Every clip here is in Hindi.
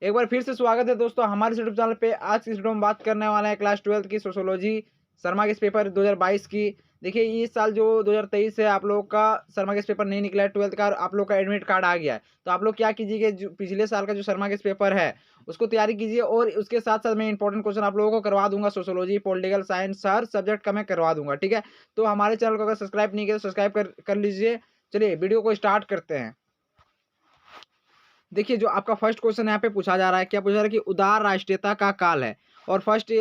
एक बार फिर से स्वागत है दोस्तों हमारे यूट्यूब चैनल पे। आज की इस वीडियो में बात करने वाले हैं क्लास 12 की सोशियोलॉजी शर्मा के पेपर 2022 की। देखिए इस साल जो 2023 है आप लोगों का शर्मा के पेपर नहीं निकला है 12th का, और आप लोग का एडमिट कार्ड आ गया है। तो आप लोग क्या कीजिए, जो पिछले साल का जो शर्मा के पेपर है उसको तैयारी कीजिए, और उसके साथ साथ मैं इंपॉर्टेंट क्वेश्चन आप लोगों को करवा दूंगा। सोशियोलॉजी, पॉलिटिकल साइंस, हर सब्जेक्ट का मैं करवा दूंगा, ठीक है। तो हमारे चैनल को अगर सब्सक्राइब नहीं किया तो सब्सक्राइब कर लीजिए। चलिए वीडियो को स्टार्ट करते हैं। देखिए जो आपका फर्स्ट क्वेश्चन यहाँ पे पूछा जा रहा है, क्या पूछा जा रहा है कि उदार राष्ट्रीयता का काल है। और फर्स्ट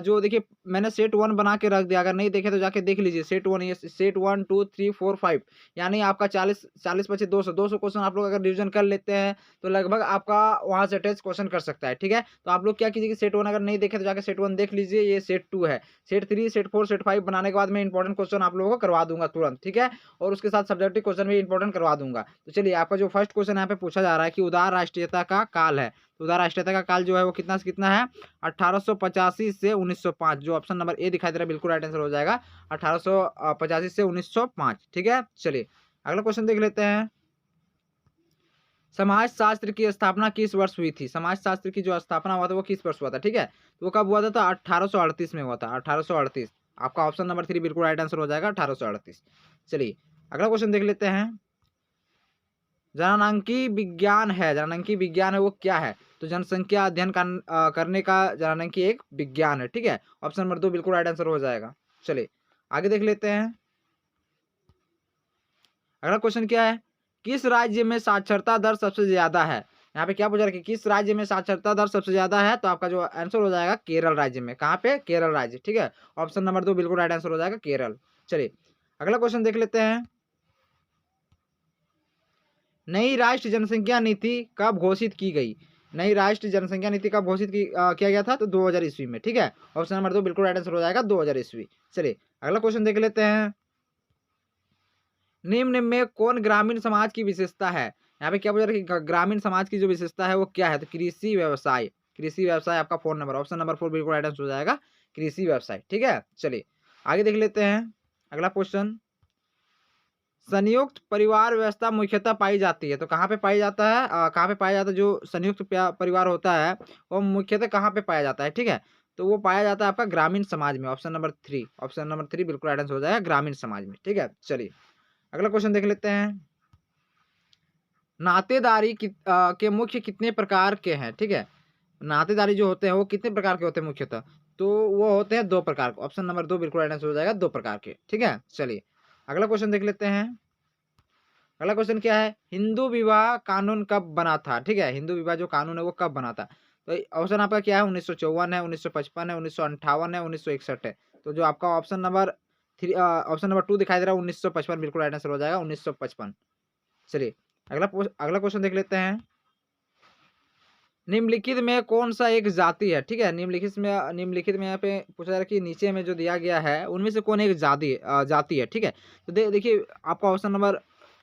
जो देखिए मैंने सेट 1 बना के रख दिया, अगर नहीं देखे तो जाके देख लीजिए। सेट 1, ये सेट 1 2 3 4 5, यानी आपका 40 25 200 क्वेश्चन आप लोग अगर रिवीजन कर लेते हैं तो लगभग आपका वहां से टेस्ट क्वेश्चन कर सकता है, ठीक है। तो आप लोग क्या कीजिए कि सेट 1 अगर नहीं देखे तो जाके सेट 1 देख लीजिए। ये सेट 2 है। सेट 3 सेट 4 सेट 5 बनाने के बाद मैं इंपॉर्टेंट क्वेश्चन आप लोगों को करवा दूंगा तुरंत, ठीक है। और उसके साथ सब्जेक्टिव क्वेश्चन भी इंपॉर्टेंट करवा दूंगा। तो चलिए आपका जो फर्स्ट क्वेश्चन यहाँ पे पूछा जा रहा है कि उदार राष्ट्रीयता का काल है। तो उदार राष्ट्रीयता का काल जो है वो कितना से कितना है, 1885 से 1905। जो ऑप्शन नंबर ए दिखाई दे रहा है बिल्कुल राइट आंसर हो जाएगा, 1885 से 1905, ठीक है। चलिए अगला क्वेश्चन देख लेते हैं। समाज शास्त्र की स्थापना किस वर्ष हुई थी। समाज शास्त्र की जो स्थापना हुआ था वो किस वर्ष हुआ था, ठीक है। तो वो कब हुआ था, तो 1838 में हुआ था, 1838। आपका ऑप्शन नंबर 3 बिल्कुल राइट आंसर हो जाएगा, 1838। चलिए अगला क्वेश्चन देख लेते हैं। जननांकी विज्ञान है, जननांकी विज्ञान है वो क्या है। तो जनसंख्या अध्ययन करने का जननांकी एक विज्ञान है, ठीक है। ऑप्शन नंबर 2 बिल्कुल राइट आंसर हो जाएगा। चलिए आगे देख लेते हैं। अगला क्वेश्चन क्या है, किस राज्य में साक्षरता दर सबसे ज्यादा है। यहाँ पे क्या पूछा रहा है कि किस राज्य में साक्षरता दर सबसे ज्यादा है, तो आपका जो आंसर हो जाएगा केरल राज्य में। कहाँ पे, केरल राज्य, ठीक है। ऑप्शन नंबर 2 बिल्कुल राइट आंसर हो जाएगा, केरल। चलिए अगला क्वेश्चन देख लेते हैं। नई राष्ट्रीय जनसंख्या नीति कब घोषित की गई। नई राष्ट्रीय जनसंख्या नीति कब किया गया था, तो 2000 ईस्वी में, ठीक है। ऑप्शन नंबर 2 बिल्कुल राइट आंसर हो जाएगा, 2000 ईस्वी। चलिए अगला क्वेश्चन देख लेते हैं। निम्न में कौन ग्रामीण समाज की विशेषता है। यहाँ पे क्या पूछ रहा है कि ग्रामीण समाज की जो विशेषता है वो क्या है, तो कृषि व्यवसाय। कृषि व्यवसाय आपका फोन नंबर, ऑप्शन नंबर 4 बिल्कुल राइट आंसर हो जाएगा, कृषि व्यवसाय, ठीक है। चलिए आगे देख लेते हैं। अगला क्वेश्चन, संयुक्त परिवार व्यवस्था मुख्यतः पाई जाती है, तो कहाँ पे पाई जाता है, कहाँ पे पाया जाता है। जो संयुक्त परिवार होता है वो मुख्यतः कहाँ पे पाया जाता है, ठीक है। तो वो पाया जाता है आपका ग्रामीण समाज में। ऑप्शन नंबर 3, ऑप्शन नंबर 3 बिल्कुल राइट आंसर हो जाएगा, ग्रामीण समाज में, ठीक है। चलिए अगला क्वेश्चन देख लेते हैं। नातेदारी के मुख्य कितने प्रकार के हैं, ठीक है। नातेदारी जो होते हैं वो कितने प्रकार के होते हैं मुख्यतः, तो वो होते हैं 2 प्रकार के। ऑप्शन नंबर 2 बिल्कुल राइट आंसर हो जाएगा, 2 प्रकार के, ठीक है। चलिए अगला क्वेश्चन देख लेते हैं। अगला क्वेश्चन क्या है, हिंदू विवाह कानून कब बना था, ठीक है। हिंदू विवाह जो कानून है वो कब बना था। तो ऑप्शन आपका क्या है, 1954 है, 1955 है, 1958 है, 1961 है। तो जो आपका ऑप्शन नंबर 3, ऑप्शन नंबर 2 दिखाई दे रहा है 1955 बिल्कुल राइट आंसर हो जाएगा, 1955। चलिए अगला क्वेश्चन देख लेते हैं। निम्नलिखित में कौन सा एक जाति है, ठीक है। निम्नलिखित में यहाँ पे पूछा जा रहा है कि नीचे में जो दिया गया है उनमें से कौन एक जाति है, ठीक है। तो देखिए आपका ऑप्शन नंबर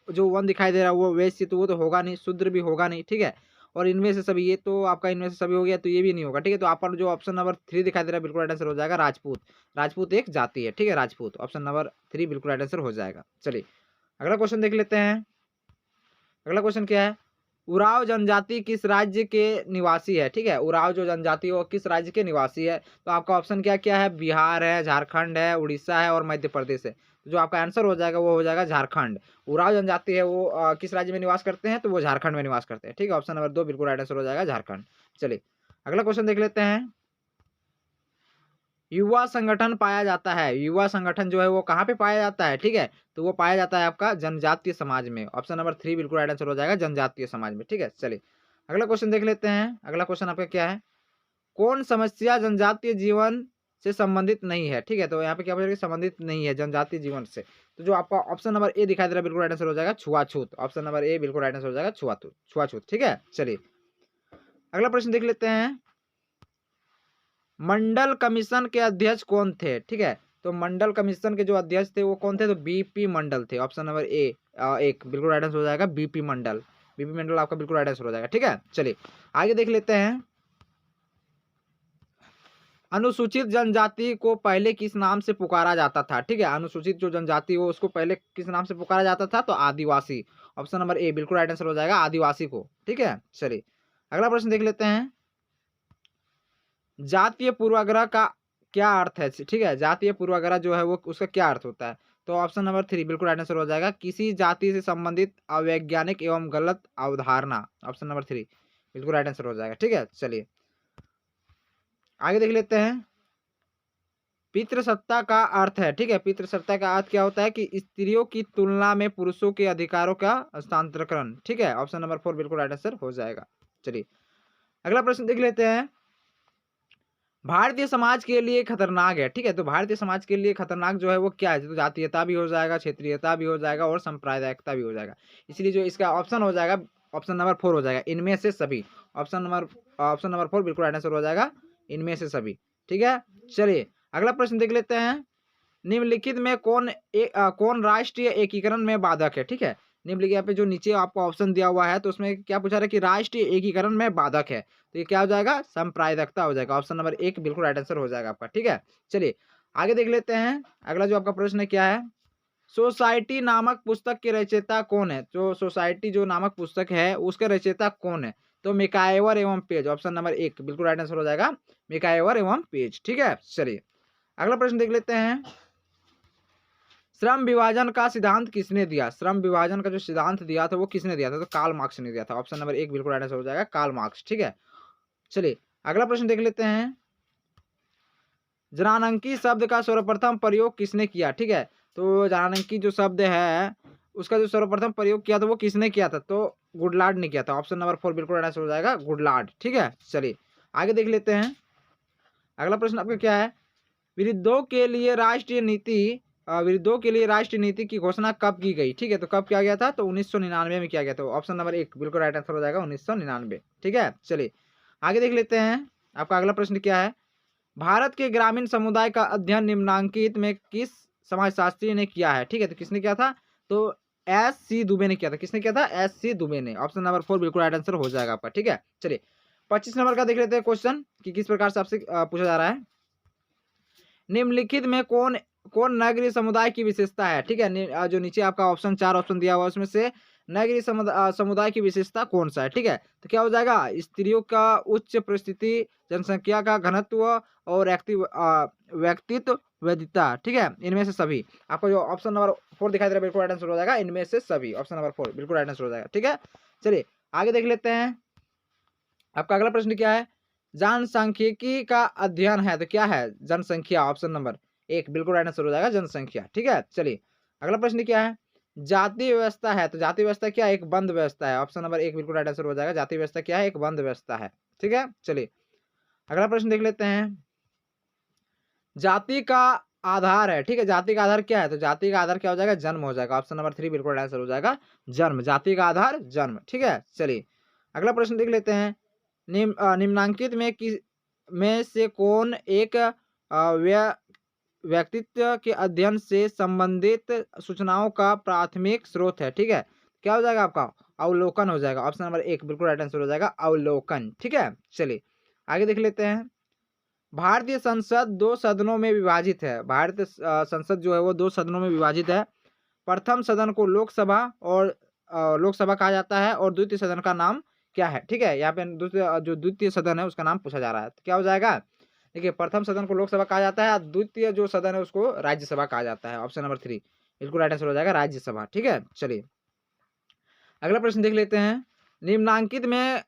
जो 1 दिखाई दे रहा है वो वैश्य, तो वो तो होगा नहीं, शूद्र भी होगा नहीं, ठीक है। और इनमें से सभी, ये तो आपका इनमें से सभी हो गया, तो ये भी नहीं होगा, ठीक है। तो आपका जो ऑप्शन नंबर 3 दिखाई दे रहा है बिल्कुल राइट आंसर हो जाएगा, राजपूत। राजपूत एक जाति है, ठीक है, राजपूत। ऑप्शन नंबर 3 बिल्कुल राइट आंसर हो जाएगा। चलिए अगला क्वेश्चन देख लेते हैं। अगला क्वेश्चन क्या है, उराव जनजाति किस राज्य के निवासी है, ठीक है। उराव जो जनजाति है वो किस राज्य के निवासी है। तो आपका ऑप्शन क्या क्या है, बिहार है, झारखंड है, उड़ीसा है और मध्य प्रदेश है। तो जो आपका आंसर हो जाएगा वो हो जाएगा झारखंड। उराव जनजाति है वो किस राज्य में निवास करते हैं, तो वो झारखंड में निवास करते हैं, ठीक है। ऑप्शन नंबर 2 बिल्कुल राइट आंसर हो जाएगा, झारखंड। चलिए अगला क्वेश्चन देख लेते हैं। युवा संगठन पाया जाता है, युवा संगठन जो है वो कहाँ पे पाया जाता है, ठीक है। तो वो पाया जाता है आपका जनजातीय समाज में। ऑप्शन नंबर 3 बिल्कुल राइट आंसर हो जाएगा, जनजातीय समाज में, ठीक है। चलिए अगला क्वेश्चन देख लेते हैं। अगला क्वेश्चन आपका क्या है, कौन समस्या जनजातीय जीवन से संबंधित नहीं है, ठीक है। तो यहाँ पे क्या बोलेगा, संबंधित नहीं है जनजातीय जीवन से। तो जो आपका ऑप्शन नंबर ए दिखाई दे रहा है बिल्कुल राइट आंसर हो जाएगा, छुआछूत। ऑप्शन नंबर ए बिल्कुल राइट आंसर हो जाएगा, छुआछूत, छुआछूत, ठीक है। चलिए अगला प्रश्न देख लेते हैं। मंडल कमीशन के अध्यक्ष कौन थे, ठीक है। तो मंडल कमीशन के जो अध्यक्ष थे वो कौन थे, तो बीपी मंडल थे। ऑप्शन नंबर ए एक बिल्कुल राइट आंसर हो जाएगा, बीपी मंडल। बीपी मंडल आपका बिल्कुल राइट आंसर हो जाएगा, ठीक है। चलिए आगे देख लेते हैं। अनुसूचित जनजाति को पहले किस नाम से पुकारा जाता था, ठीक है। अनुसूचित जो जनजाति हो उसको पहले किस नाम से पुकारा जाता था, तो आदिवासी। ऑप्शन नंबर ए बिल्कुल राइट आंसर हो जाएगा, आदिवासी को, ठीक है। चलिए अगला प्रश्न देख लेते हैं, जातीय पूर्वाग्रह का क्या अर्थ है? ठीक है, जातीय पूर्वाग्रह जो है वो उसका क्या अर्थ होता है? तो ऑप्शन नंबर 3 बिल्कुल राइट आंसर हो जाएगा, किसी जाति से संबंधित अवैज्ञानिक एवं गलत अवधारणा। ऑप्शन नंबर 3 बिल्कुल राइट आंसर हो जाएगा। ठीक है, चलिए आगे देख लेते हैं, पितृसत्ता का अर्थ है। ठीक है, पितृसत्ता का अर्थ क्या होता है कि स्त्रियों की तुलना में पुरुषों के अधिकारों का हस्तांतरण। ठीक है, ऑप्शन नंबर 4 बिल्कुल राइट आंसर हो जाएगा। चलिए अगला प्रश्न देख लेते हैं, भारतीय समाज के लिए खतरनाक है। ठीक है, तो भारतीय समाज के लिए खतरनाक जो है वो क्या है? तो जातीयता भी हो जाएगा, क्षेत्रीयता भी हो जाएगा और सांप्रदायिकता भी हो जाएगा। इसलिए जो इसका ऑप्शन हो जाएगा, ऑप्शन नंबर 4 हो जाएगा, इनमें से सभी। ऑप्शन नंबर 4 बिल्कुल राइट आंसर हो जाएगा, इनमें से सभी। ठीक है, चलिए अगला प्रश्न देख लेते हैं, निम्नलिखित में कौन राष्ट्रीय एकीकरण में बाधक है? ठीक है, निम्नलिखित यहाँ पे जो नीचे आपको ऑप्शन दिया हुआ है तो उसमें क्या पूछा रहा है कि राष्ट्रीय एकीकरण में बाधक है, तो ये क्या हो जाएगा? सांप्रदायिकता हो जाएगा। ऑप्शन नंबर 1 बिल्कुल राइट आंसर हो जाएगा आपका। ठीक है, चलिए आगे देख लेते हैं, अगला जो आपका प्रश्न है क्या है, सोसाइटी नामक पुस्तक के रचयिता कौन है? जो सोसाइटी जो नामक पुस्तक है उसके रचयिता कौन है? तो मिकाएवर एवं पेज। ऑप्शन नंबर 1 बिल्कुल राइट आंसर हो जाएगा, मिकाएवर एवं पेज। ठीक है, चलिए अगला प्रश्न देख लेते हैं, श्रम विभाजन का सिद्धांत किसने दिया? श्रम विभाजन का जो सिद्धांत दिया था वो किसने दिया था? तो कार्ल मार्क्स ने दिया था। ऑप्शन नंबर 1 बिल्कुल राइट आंसर हो जाएगा, कार्ल मार्क्स। ठीक है, चलिए अगला प्रश्न देख लेते हैं, जनानंकी शब्द का सर्वप्रथम प्रयोग किसने किया? ठीक है, तो जनानंकी जो शब्द है उसका जो सर्वप्रथम प्रयोग किया था वो किसने किया था? तो गुडलार्ड ने किया था। ऑप्शन नंबर 4 बिल्कुल राइट आंसर हो जाएगा, गुडलार्ड। ठीक है, चलिए आगे देख लेते हैं, अगला प्रश्न आपका क्या है, विरुद्धों के लिए राष्ट्रीय नीति की घोषणा कब की गई? ठीक है, तो कब किया गया था? तो 1999 में किया गया था। ऑप्शन नंबर 1 बिल्कुल राइट आंसर हो जाएगा, 1999। ठीक है, चलिए आगे देख लेते हैं, आपका अगला प्रश्न क्या है, भारत के ग्रामीण समुदाय का अध्ययन निम्नांकित में किस समाजशास्त्री ने किया है? ठीक है, तो किसने किया था? तो S.C. दुबे ने किया था। किसने किया था? S.C. दुबे ने। ऑप्शन नंबर 4 बिल्कुल राइट आंसर हो जाएगा आपका। ठीक है, चलिए 25 नंबर का देख लेते हैं क्वेश्चन कि किस प्रकार से आपसे पूछा जा रहा है, निम्नलिखित में कौन कौन नगरीय समुदाय की विशेषता है? ठीक है, जो नीचे आपका ऑप्शन 4 ऑप्शन दिया हुआ है उसमें से नगरीय समुदाय की विशेषता कौन सा है? ठीक है, तो क्या हो जाएगा, स्त्रियों का उच्च परिस्थिति, जनसंख्या का घनत्व और व्यक्तित्व वैधता। ठीक है, इनमें से सभी। आपको जो ऑप्शन नंबर 4 दिखाई दे रहा है बिल्कुल राइट आंसर हो जाएगा, इनमें से सभी। ऑप्शन नंबर 4 बिल्कुल राइट आंसर हो जाएगा। ठीक है, चलिए आगे देख लेते हैं, आपका अगला प्रश्न क्या है, जनसांख्यिकी का अध्ययन है तो क्या है? जनसंख्या। ऑप्शन नंबर 1 बिल्कुल राइट आंसर हो जाएगा, जनसंख्या। ठीक है, चलिए अगला प्रश्न क्या है, जाति व्यवस्था है तो जाति व्यवस्था क्या है? एक बंद व्यवस्था है। ऑप्शन नंबर 1 बिल्कुल राइट आंसर हो जाएगा, जाति व्यवस्था क्या है? एक बंद व्यवस्था है। ठीक है, चलिए अगला प्रश्न देख लेते हैं, जाति का आधार है। ठीक है, जाति का आधार क्या है? तो जाति का आधार क्या हो जाएगा? जन्म हो जाएगा। ऑप्शन नंबर 3 बिल्कुल राइट आंसर हो जाएगा, जन्म। जाति का आधार जन्म। ठीक है, चलिए अगला प्रश्न देख लेते हैं, निम्नांकित में से कौन एक व्यक्तित्व के अध्ययन से संबंधित सूचनाओं का प्राथमिक स्रोत है? ठीक है, क्या हो जाएगा आपका? अवलोकन हो जाएगा। ऑप्शन नंबर 1 बिल्कुल राइट आंसर हो जाएगा, अवलोकन। ठीक है, चलिए आगे देख लेते हैं, भारतीय संसद 2 सदनों में विभाजित है। भारतीय संसद जो है वो 2 सदनों में विभाजित है। प्रथम सदन को लोकसभा और लोकसभा कहा जाता है और द्वितीय सदन का नाम क्या है? ठीक है, यहाँ पे जो द्वितीय सदन है उसका नाम पूछा जा रहा है, तो क्या हो जाएगा? देखिए, प्रथम सदन को लोकसभा कहा जाता है और द्वितीय जो सदन है उसको राज्यसभा कहा जाता है। ऑप्शन नंबर 3 बिल्कुल राइट आंसर हो जाएगा, राज्यसभा। ठीक है, चलिए अगला प्रश्न देख लेते हैं, निम्नांकित में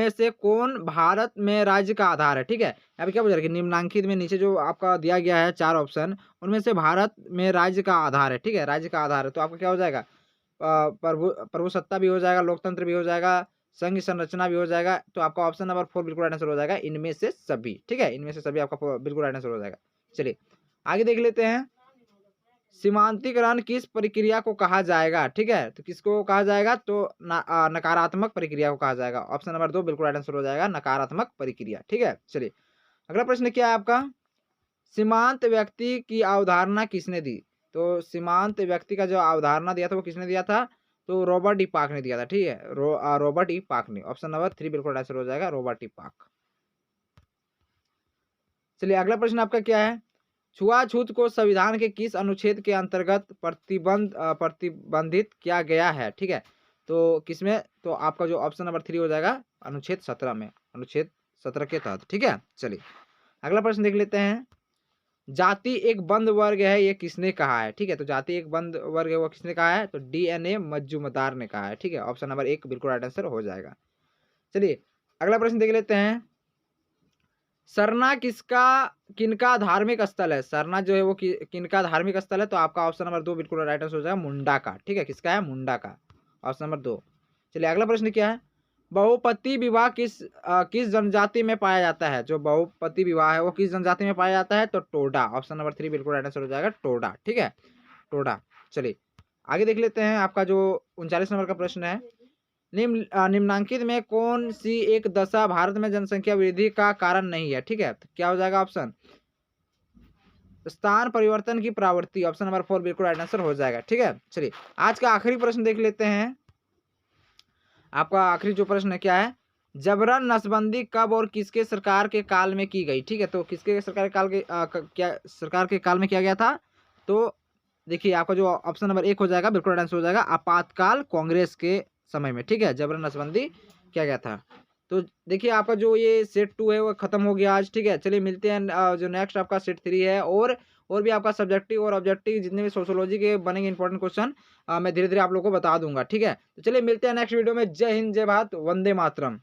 से कौन भारत में राज्य का आधार है? ठीक है, यहाँ पे क्या पूछा है कि निम्नांकित में नीचे जो आपका दिया गया है 4 ऑप्शन, उनमें से भारत में राज्य का आधार है। ठीक है, राज्य का आधार है तो आपका क्या हो जाएगा, प्रभुसत्ता भी हो जाएगा, लोकतंत्र भी हो जाएगा, संघ संरचना भी हो जाएगा। तो आपका ऑप्शन नंबर 4 बिल्कुल राइट आंसर हो जाएगा, इनमें से सभी। ठीक है, इनमें से सभी आपका बिल्कुल राइट आंसर हो जाएगा। चलिए आगे देख लेते हैं, सीमांतीकरण किस प्रक्रिया को कहा जाएगा? ठीक है, तो किसको कहा जाएगा? तो नकारात्मक प्रक्रिया को कहा जाएगा। ऑप्शन नंबर 2 बिल्कुल राइट आंसर हो जाएगा, नकारात्मक प्रक्रिया। ठीक है, चलिए अगला प्रश्न क्या है आपका, सीमांत व्यक्ति की अवधारणा किसने दी? तो सीमांत व्यक्ति का जो अवधारणा दिया था वो किसने दिया था? तो रॉबर्ट ई पाक ने दिया था। ठीक है, रॉबर्ट ई पाक ने। ऑप्शन नंबर 3 बिल्कुल आंसर हो जाएगा, रॉबर्ट ई पाक। चलिए अगला प्रश्न आपका क्या है, छुआछूत को संविधान के किस अनुच्छेद के अंतर्गत प्रतिबंधित किया गया है? ठीक है, तो किसमें, तो आपका जो ऑप्शन नंबर 3 हो जाएगा अनुच्छेद 17 में, अनुच्छेद 17 के तहत, ठीक है। चलिए अगला प्रश्न देख लेते हैं। जाति एक बंद वर्ग है, ये किसने कहा है? ठीक है, तो जाति एक बंद वर्ग है, वो किसने कहा है? तो डीएनए मजूमदार ने कहा है, ठीक है। ऑप्शन नंबर 1 बिल्कुल राइट आंसर हो जाएगा। चलिए अगला प्रश्न देख लेते हैं। सरना किनका धार्मिक स्थल है? सरना जो है वो किनका धार्मिक स्थल है? तो आपका ऑप्शन नंबर 2 बिल्कुल राइट आंसर हो जाएगा, मुंडा का, ठीक है। किसका है? मुंडा का, ऑप्शन नंबर 2। चलिए अगला प्रश्न क्या है? बहुपति विवाह किस जनजाति में पाया जाता है? जो बहुपति विवाह है वो किस जनजाति में पाया जाता है? तो टोडा, ऑप्शन नंबर 3 बिल्कुल राइट आंसर हो जाएगा, टोडा, ठीक है, टोडा। चलिए आगे देख लेते हैं। आपका जो 39 नंबर का प्रश्न है, निम्नांकित में कौन सी एक दशा भारत में जनसंख्या वृद्धि का कारण नहीं है? ठीक है, तो क्या हो जाएगा ऑप्शन? स्थान परिवर्तन की प्रवृत्ति, ऑप्शन नंबर 4 बिल्कुल राइट आंसर हो जाएगा, ठीक है। चलिए आज का आखिरी प्रश्न देख लेते हैं। आपका आखिरी जो प्रश्न है क्या है? जबरन नसबंदी कब और किसके सरकार के काल में की गई? ठीक है, तो किसके सरकार के काल के क्या सरकार के काल में किया गया था? तो देखिए आपका जो ऑप्शन नंबर 1 हो जाएगा बिल्कुल राइट आंसर हो जाएगा, आपातकाल कांग्रेस के समय में, ठीक है, जबरन नसबंदी किया गया था। तो देखिए आपका जो ये सेट 2 है वो खत्म हो गया आज, ठीक है। चलिए मिलते हैं जो नेक्स्ट आपका सेट 3 है, और भी आपका सब्जेक्टिव और ऑब्जेक्टिव जितने भी सोशियोलॉजी के बनेंगे इंपॉर्टेंट क्वेश्चन मैं धीरे-धीरे आप लोगों को बता दूँगा, ठीक है। तो चलिए मिलते हैं नेक्स्ट वीडियो में। जय हिंद, जय भारत, वंदे मातरम।